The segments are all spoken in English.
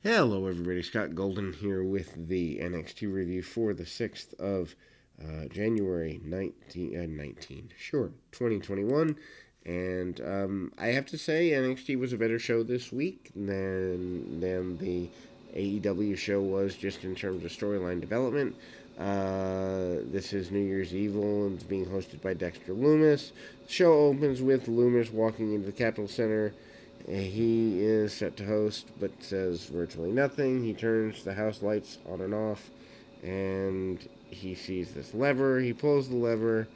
Hello, everybody. Scott Golden here with the NXT review for the 6th of January 2021. And I have to say, NXT was a better show this week than the AEW show was, just in terms of storyline development. This is New Year's Evil and it's being hosted by Dexter Lumis. The show opens with Lumis walking into the Capitol Center. He is set to host, but says virtually nothing. He turns the house lights on and off, and he sees this lever. He pulls the lever,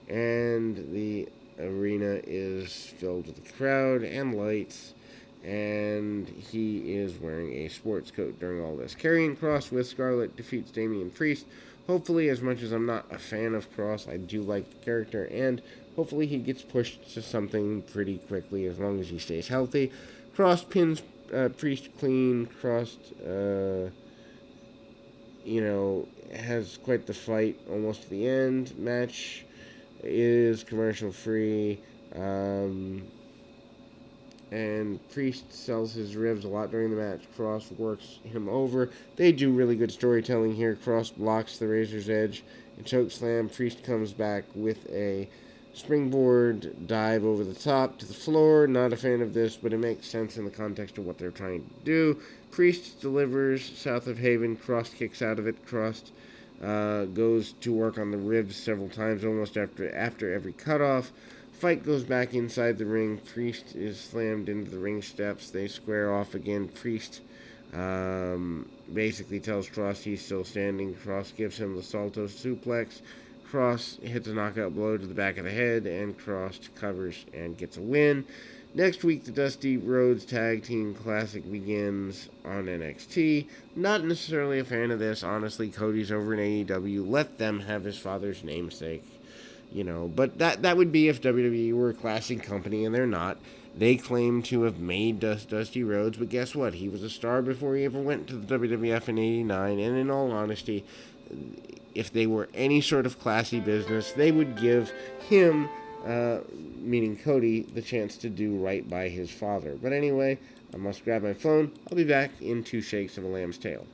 and the arena is filled with a crowd and lights, and he is wearing a sports coat during all this. Karrion Kross with Scarlett defeats Damian Priest. Hopefully, as much as I'm not a fan of Kross, I do like the character, and hopefully he gets pushed to something pretty quickly as long as he stays healthy. Kross pins Priest clean. Kross, has quite the fight almost to the end. Match is commercial free. And Priest sells his ribs a lot during the match. Kross works him over. They do really good storytelling here. Kross blocks the Razor's Edge and chokeslam. Priest comes back with a springboard dive over the top to the floor. Not a fan of this, but it makes sense in the context of what they're trying to do. Priest delivers south of Haven. Kross kicks out of it. Kross goes to work on the ribs several times, almost after every cutoff. Fight goes back inside the ring. Priest is slammed into the ring steps. They square off again. Priest basically tells Kross he's still standing. Kross gives him the Salto suplex. Kross hits a knockout blow to the back of the head, and Kross covers and gets a win. Next week, the Dusty Rhodes Tag Team Classic begins on NXT. Not necessarily a fan of this. Honestly, Cody's over in AEW. Let them have his father's namesake. But that would be if WWE were a classic company, and they're not. They claim to have made Dusty Rhodes, but guess what? He was a star before he ever went to the WWF in '89, and in all honesty, if they were any sort of classy business, they would give him, meaning Cody, the chance to do right by his father. But anyway, I must grab my phone. I'll be back in 2 shakes of a lamb's tail.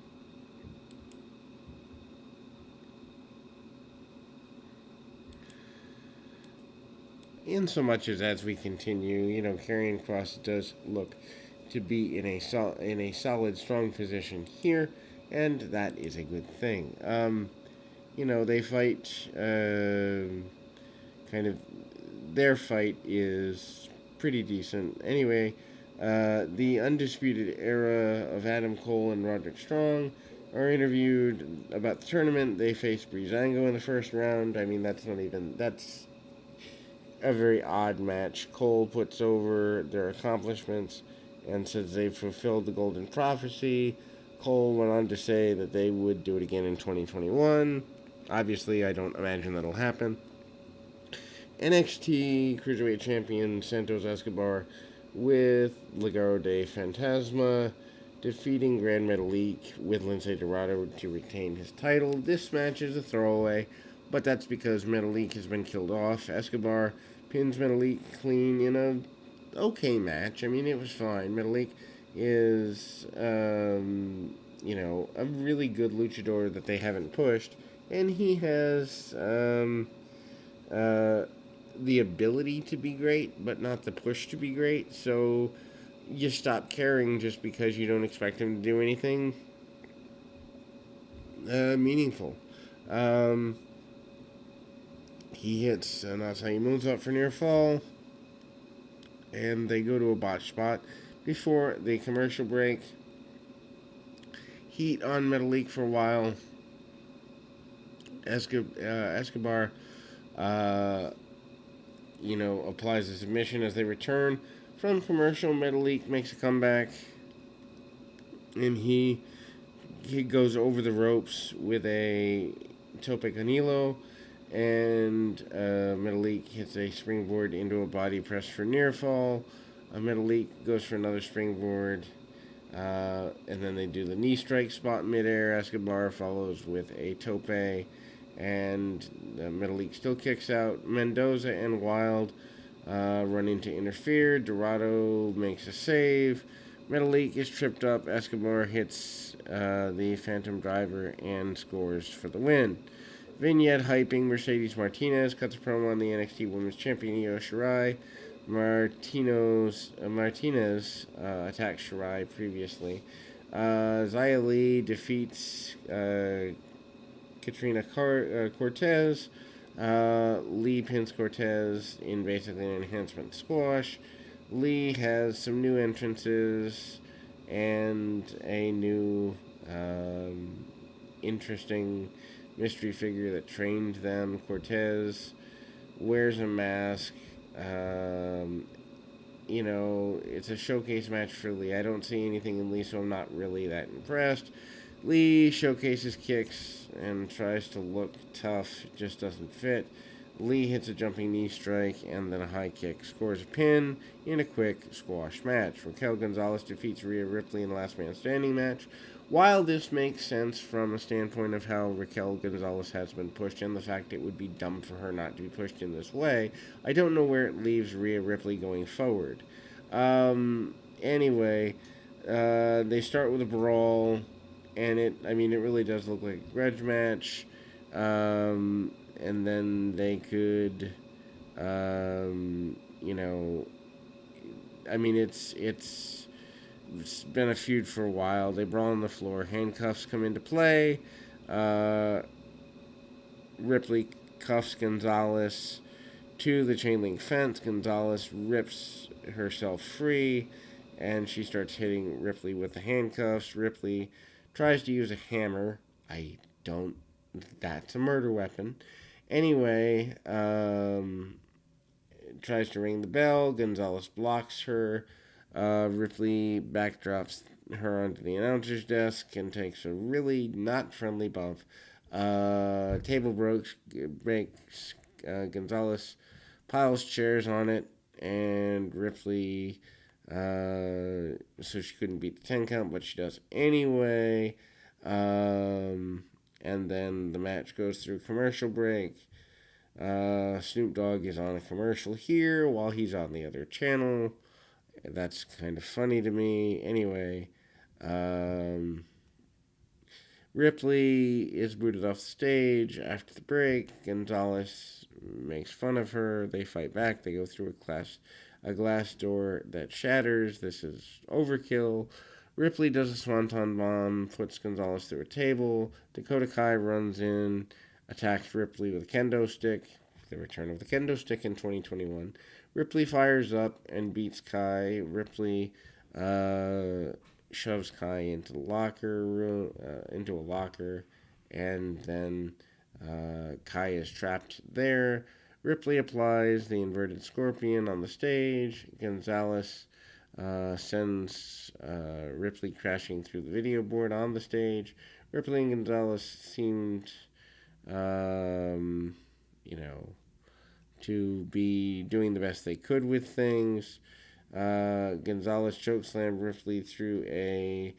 In so much as we continue, Karrion Kross does look to be in a solid, strong position here, and that is a good thing. They fight, their fight is pretty decent. Anyway, the Undisputed Era of Adam Cole and Roderick Strong are interviewed about the tournament. They face Breezango in the first round. I mean, that's a very odd match. Cole puts over their accomplishments and says they've fulfilled the Golden Prophecy. Cole went on to say that they would do it again in 2021. Obviously, I don't imagine that'll happen. NXT Cruiserweight Champion Santos Escobar with Legado de Fantasma defeating Gran Metalik with Lince Dorado to retain his title. This match is a throwaway, but that's because Metalik has been killed off. Escobar pins Metalik clean in a okay match. I mean, it was fine. Metalik is, a really good luchador that they haven't pushed, and he has the ability to be great, but not the push to be great. So you stop caring just because you don't expect him to do anything meaningful. He hits an Asai Moonsault for near fall, and they go to a botch spot before the commercial break. Heat on Metalik for a while. Escobar, applies a submission as they return from commercial. Metalik makes a comeback, and he goes over the ropes with a Tope Canelo, and Metalik hits a springboard into a body press for near fall. Metalik goes for another springboard, and then they do the knee strike spot midair. Escobar follows with a tope, and Metalik still kicks out. Mendoza and Wild run in to interfere. Dorado makes a save. Metalik is tripped up. Escobar hits the Phantom Driver and scores for the win. Vignette hyping Mercedes Martinez cuts a promo on the NXT Women's Champion Io Shirai. Martinez attacked Shirai previously. Xia Li defeats Katrina Cortez. Lee pins Cortez in basically an enhancement squash. Lee has some new entrances and a new interesting mystery figure that trained them. Cortez wears a mask. Um, it's a showcase match for Lee. I don't see anything in Lee, so I'm not really that impressed. Lee showcases kicks and tries to look tough. It just doesn't fit. Lee hits a jumping knee strike and then a high kick. Scores a pin in a quick squash match. Raquel Gonzalez defeats Rhea Ripley in the last man standing match. While this makes sense from a standpoint of how Raquel Gonzalez has been pushed and the fact it would be dumb for her not to be pushed in this way, I don't know where it leaves Rhea Ripley going forward. Anyway, they start with a brawl, and it really does look like a grudge match. And then they could, it's been a feud for a while. They brawl on the floor. Handcuffs come into play. Ripley cuffs Gonzalez to the chain link fence. Gonzalez rips herself free, and she starts hitting Ripley with the handcuffs. Ripley tries to use a hammer. I don't. That's a murder weapon. Anyway, tries to ring the bell. Gonzalez blocks her. Ripley backdrops her onto the announcer's desk and takes a really not friendly bump. Table breaks. Gonzalez piles chairs on it, and Ripley, so she couldn't beat the 10 count, but she does anyway. And then the match goes through commercial break. Snoop Dogg is on a commercial here while he's on the other channel. That's kind of funny to me. Anyway, Ripley is booted off the stage after the break. Gonzalez makes fun of her. They fight back. They go through a glass door that shatters. This is overkill. Ripley does a swanton bomb, puts Gonzalez through a table. Dakota Kai runs in, attacks Ripley with a kendo stick. The return of the kendo stick in 2021. Ripley fires up and beats Kai. Ripley shoves Kai into a locker, and then Kai is trapped there. Ripley applies the inverted scorpion on the stage. Gonzalez sends Ripley crashing through the video board on the stage. Ripley and Gonzalez seemed, to be doing the best they could with things. Gonzalez chokeslammed Ripley through a,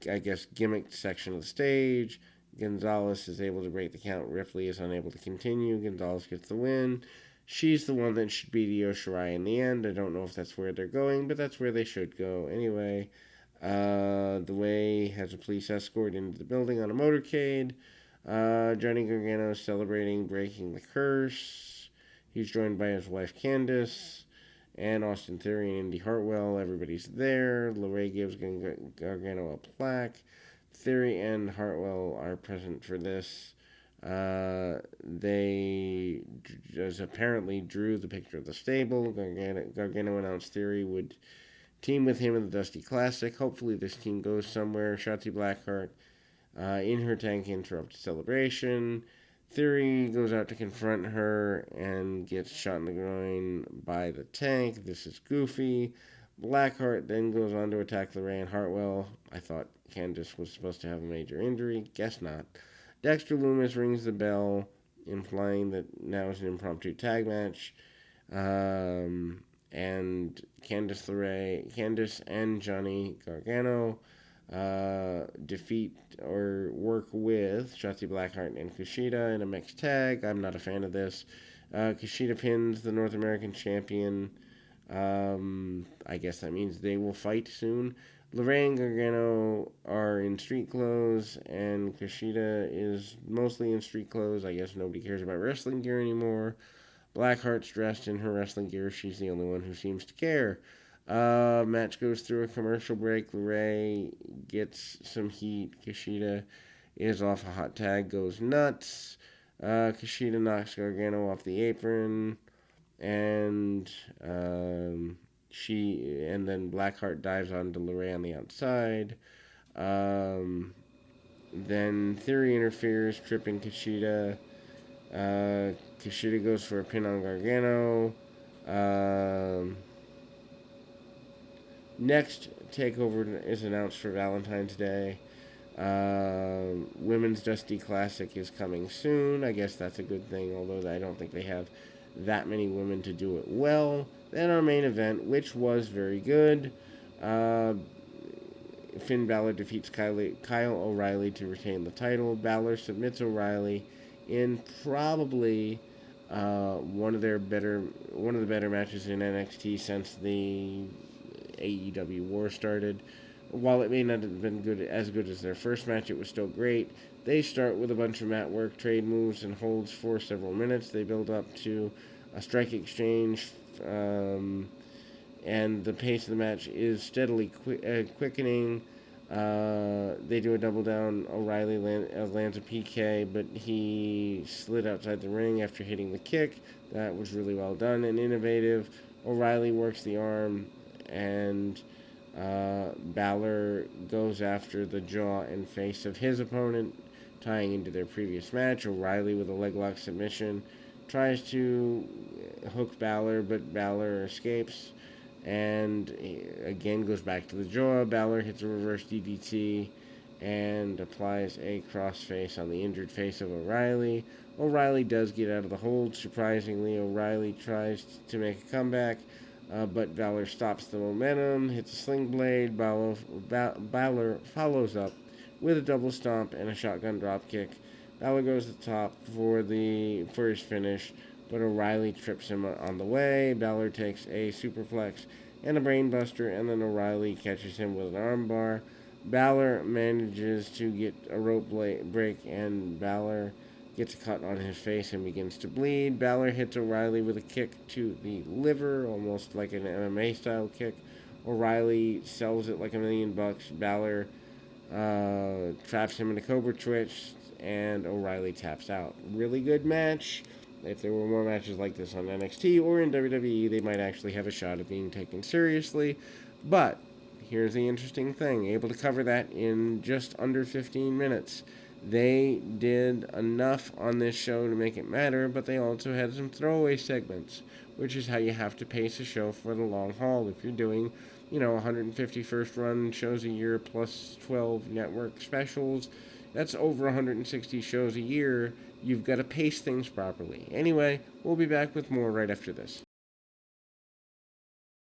gimmicked section of the stage. Gonzalez is able to break the count. Ripley is unable to continue. Gonzalez gets the win. She's the one that should beat Io Shirai in the end. I don't know if that's where they're going, but that's where they should go. Anyway, the Way has a police escort into the building on a motorcade. Johnny Gargano is celebrating breaking the curse. He's joined by his wife Candice and Austin Theory and Indy Hartwell. Everybody's there. LeRae gives Gargano a plaque. Theory and Hartwell are present for this. They just apparently drew the picture of the stable. Gargano announced Theory would team with him in the Dusty Classic. Hopefully this team goes somewhere. Shotzi Blackheart in her tank interrupts celebration. Theory goes out to confront her and gets shot in the groin by the tank. This is goofy. Blackheart then goes on to attack LeRae and Hartwell. I thought Candice was supposed to have a major injury. Guess not. Dexter Lumis rings the bell, implying that now is an impromptu tag match. And Candice and Johnny Gargano defeat or work with Shotzi Blackheart and Kushida in a mixed tag. I'm not a fan of this. Kushida pins the North American champion I guess that means they will fight soon. Lorraine and Gargano are in street clothes, and Kushida is mostly in street clothes. I guess nobody cares about wrestling gear anymore. Blackheart's dressed in her wrestling gear. She's the only one who seems to care. Match goes through a commercial break. Lorraine gets some heat. Kushida is off a hot tag, goes nuts. Kushida knocks Gargano off the apron, and then Blackheart dives onto Lorraine on the outside. Um, then Theory interferes, tripping Kushida. Kushida goes for a pin on Gargano. Um, Next takeover is announced for Valentine's Day. Women's Dusty Classic is coming soon. I guess that's a good thing, although I don't think they have that many women to do it well. Then our main event, which was very good. Uh, Finn Balor defeats Kyle O'Reilly to retain the title. Balor submits O'Reilly in probably one of the better matches in NXT since the AEW war started. While it may not have been as good as their first match, it was still great. They start with a bunch of mat work, trade moves, and holds for several minutes. They build up to a strike exchange, and the pace of the match is steadily quickening. They do a double down. O'Reilly lands a PK, but he slid outside the ring after hitting the kick. That was really well done and innovative. O'Reilly works the arm, and Balor goes after the jaw and face of his opponent, tying into their previous match. O'Reilly with a leg lock submission tries to hook Balor, but Balor escapes and again goes back to the jaw. Balor hits a reverse DDT and applies a crossface on the injured face of O'Reilly. O'Reilly does get out of the hold. Surprisingly, O'Reilly tries to make a comeback, but Balor stops the momentum, hits a sling blade. Balor follows up with a double stomp and a shotgun dropkick. Balor goes to the top for his finish, but O'Reilly trips him on the way. Balor takes a superplex and a brainbuster, and then O'Reilly catches him with an armbar. Balor manages to get a rope break, and Balor gets a cut on his face and begins to bleed. Balor hits O'Reilly with a kick to the liver, almost like an MMA style kick. O'Reilly sells it like $1,000,000. Balor traps him in a Cobra Twitch, and O'Reilly taps out. Really good match. If there were more matches like this on NXT or in WWE, they might actually have a shot at being taken seriously. But here's the interesting thing, able to cover that in just under 15 minutes. They did enough on this show to make it matter, but they also had some throwaway segments, which is how you have to pace a show for the long haul. If you're doing, 150 first run shows a year plus 12 network specials, that's over 160 shows a year. You've got to pace things properly. Anyway, we'll be back with more right after this.